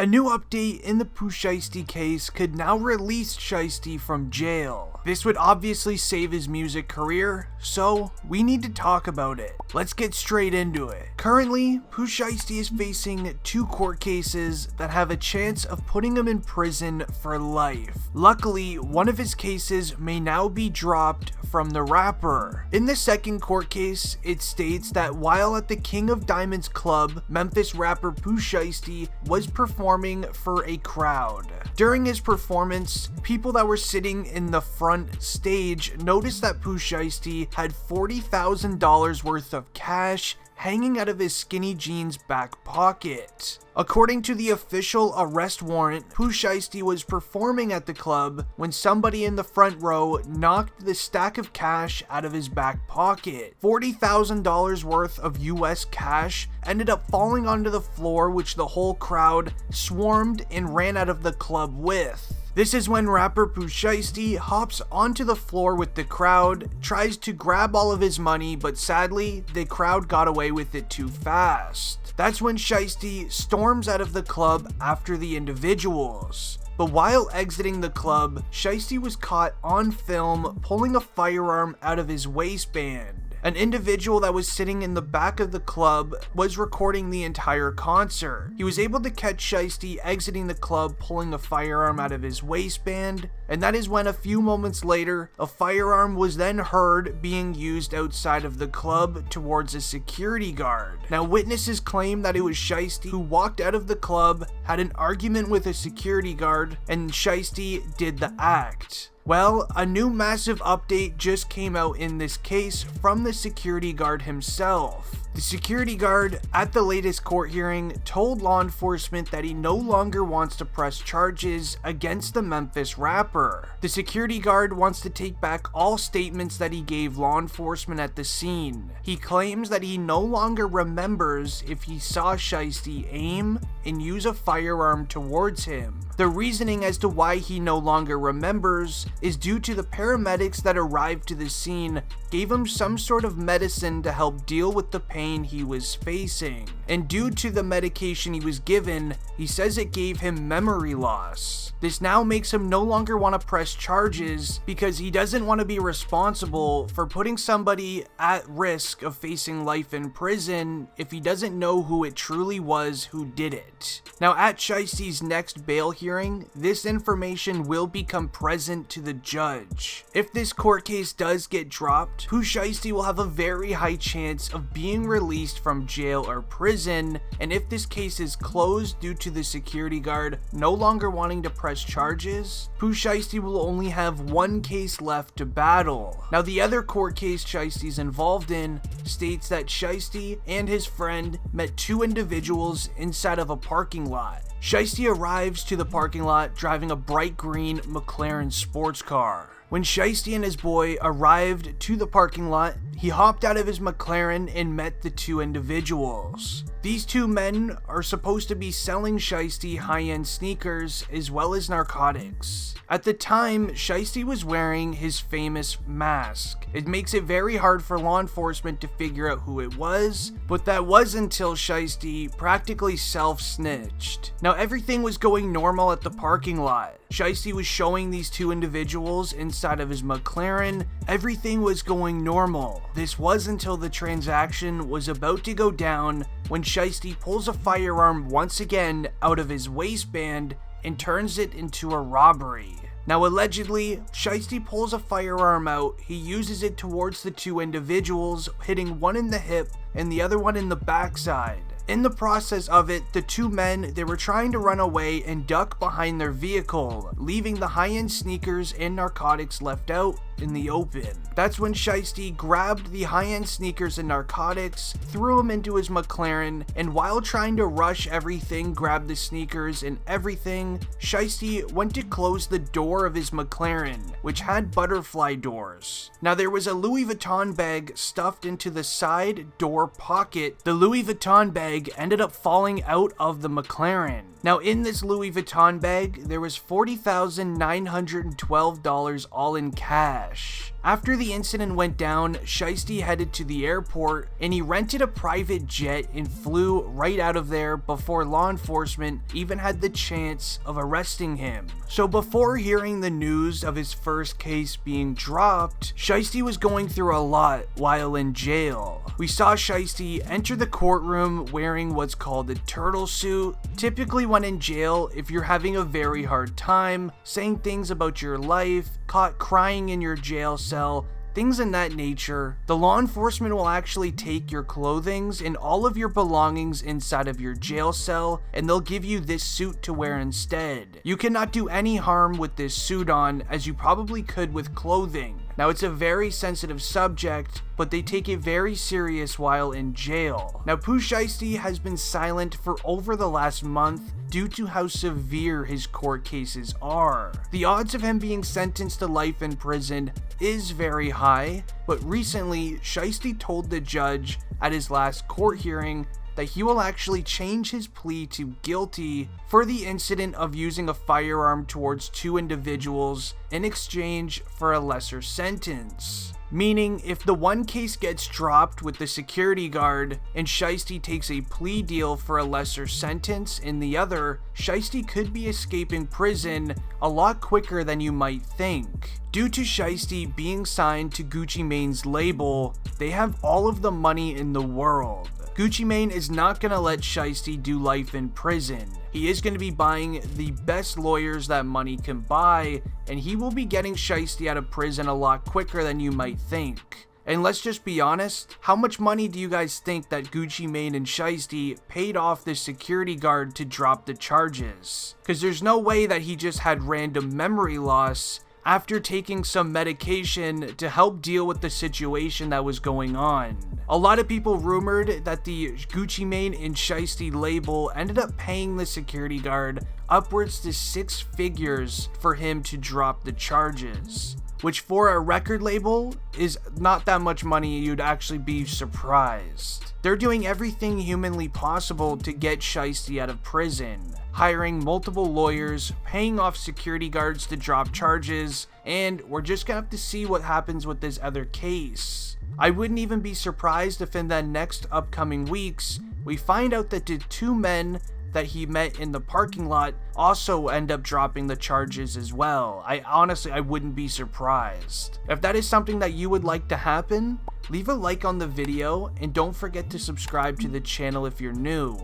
A new update in the Pooh Shiesty case could now release Shiesty from jail. This would obviously save his music career, so we need to talk about it. Let's get straight into it. Currently, Pooh Shiesty is facing 2 court cases that have a chance of putting him in prison for life. Luckily, one of his cases may now be dropped from the rapper. In the second court case, it states that while at the King of Diamonds club, Memphis rapper Pooh Shiesty was performing for a crowd. During his performance, people that were sitting in the front stage noticed that Pooh Shiesty had $40,000 worth of cash hanging out of his skinny jeans back pocket. According to the official arrest warrant, Pooh Shiesty was performing at the club when somebody in the front row knocked the stack of cash out of his back pocket. $40,000 worth of US cash ended up falling onto the floor, which the whole crowd swarmed and ran out of the club with. This is when rapper Pooh Shiesty hops onto the floor with the crowd, tries to grab all of his money, but sadly, the crowd got away with it too fast. That's when Shiesty storms out of the club after the individuals. But while exiting the club, Shiesty was caught on film pulling a firearm out of his waistband. An individual that was sitting in the back of the club was recording the entire concert. He was able to catch Shiesty exiting the club pulling a firearm out of his waistband, and that is when a few moments later, a firearm was then heard being used outside of the club towards a security guard. Now, witnesses claim that it was Shiesty who walked out of the club, had an argument with a security guard, and Shiesty did the act. Well, a new massive update just came out in this case from the security guard himself. The security guard at the latest court hearing told law enforcement that he no longer wants to press charges against the Memphis rapper. The security guard wants to take back all statements that he gave law enforcement at the scene. He claims that he no longer remembers if he saw Shiesty aim and use a firearm towards him. The reasoning as to why he no longer remembers is due to the paramedics that arrived to the scene gave him some sort of medicine to help deal with the pain he was facing. And due to the medication he was given, he says it gave him memory loss. This now makes him no longer want to press charges because he doesn't want to be responsible for putting somebody at risk of facing life in prison if he doesn't know who it truly was who did it. Now, at Shiesty's next bail hearing, this information will become present to the judge. If this court case does get dropped, Pooh Shiesty will have a very high chance of being released from jail or prison, and if this case is closed due to the security guard no longer wanting to press charges, Pooh Shiesty will only have 1 case left to battle. Now, the other court case Shiesty's involved in states that Shiesty and his friend met 2 individuals inside of a parking lot. Shiesty arrives to the parking lot driving a bright green McLaren sports car. When Shiesty and his boy arrived to the parking lot, he hopped out of his McLaren and met the 2 individuals. These 2 men are supposed to be selling Shiesty high-end sneakers as well as narcotics. At the time, Shiesty was wearing his famous mask. It makes it very hard for law enforcement to figure out who it was, but that was until Shiesty practically self-snitched. Now, everything was going normal at the parking lot. Shiesty was showing these 2 individuals inside of his McLaren. Everything was going normal. This was until the transaction was about to go down when Shiesty pulls a firearm once again out of his waistband and turns it into a robbery. Now, allegedly, Shiesty pulls a firearm out, he uses it towards the 2 individuals, hitting one in the hip and the other one in the backside. In the process of it, the 2 men, they were trying to run away and duck behind their vehicle, leaving the high-end sneakers and narcotics left out in the open. That's when Shiesty grabbed the high-end sneakers and narcotics, threw them into his McLaren, and while trying to rush everything, grab the sneakers and everything, Shiesty went to close the door of his McLaren, which had butterfly doors. Now, there was a Louis Vuitton bag stuffed into the side door pocket. The Louis Vuitton bag ended up falling out of the McLaren. Now, in this Louis Vuitton bag, there was $40,912 all in cash. After the incident went down, Shiesty headed to the airport and he rented a private jet and flew right out of there before law enforcement even had the chance of arresting him. So before hearing the news of his first case being dropped, Shiesty was going through a lot while in jail. We saw Shiesty enter the courtroom wearing what's called a turtle suit. Typically when in jail, if you're having a very hard time, saying things about your life, caught crying in your jail cell, things in that nature, the law enforcement will actually take your clothing and all of your belongings inside of your jail cell and they'll give you this suit to wear instead. You cannot do any harm with this suit on as you probably could with clothing. Now it's a very sensitive subject, but they take it very serious while in jail. Now Pooh Shiesty has been silent for over the last month due to how severe his court cases are. The odds of him being sentenced to life in prison is very high, but recently Shiesty told the judge at his last court hearing that he will actually change his plea to guilty for the incident of using a firearm towards two individuals in exchange for a lesser sentence. Meaning, if the one case gets dropped with the security guard and Shiesty takes a plea deal for a lesser sentence in the other, Shiesty could be escaping prison a lot quicker than you might think. Due to Shiesty being signed to Gucci Mane's label, they have all of the money in the world. Gucci Mane is not going to let Shiesty do life in prison. He is going to be buying the best lawyers that money can buy, and he will be getting Shiesty out of prison a lot quicker than you might think. And let's just be honest, how much money do you guys think that Gucci Mane and Shiesty paid off the security guard to drop the charges? Because there's no way that he just had random memory loss after taking some medication to help deal with the situation that was going on. A lot of people rumored that the Gucci Mane and Shiesty label ended up paying the security guard upwards to 6 figures for him to drop the charges, which for a record label is not that much money. You'd actually be surprised. They're doing everything humanly possible to get Shiesty out of prison, hiring multiple lawyers, paying off security guards to drop charges, and we're just gonna have to see what happens with this other case. I wouldn't even be surprised if in the next upcoming weeks, we find out that the 2 men that he met in the parking lot also end up dropping the charges as well. I wouldn't be surprised. If that is something that you would like to happen, leave a like on the video and don't forget to subscribe to the channel if you're new.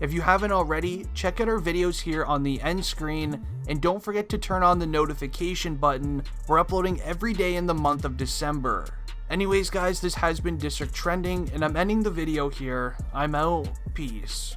If you haven't already, check out our videos here on the end screen and don't forget to turn on the notification button. We're uploading every day in the month of December. Anyways guys, this has been District Trending and I'm ending the video here. I'm out. Peace.